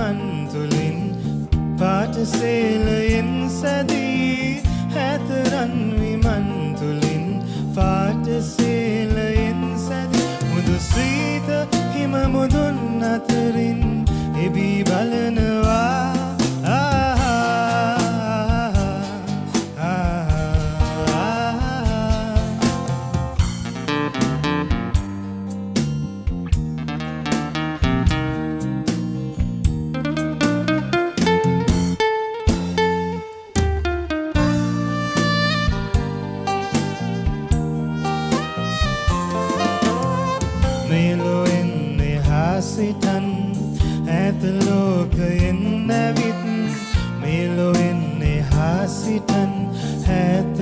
විමන් තුලින් පාටසේලයෙන් සැදී හැතරන් විමන් තුලින් පාටසේලයෙන් සැදී මුදු සීත හිම මුදුන් අතරින් එබී බලනවා සිතන් ඈත ලෝකයෙන් නැවිත් මෙලොවෙන් එහා සිතන් ඈත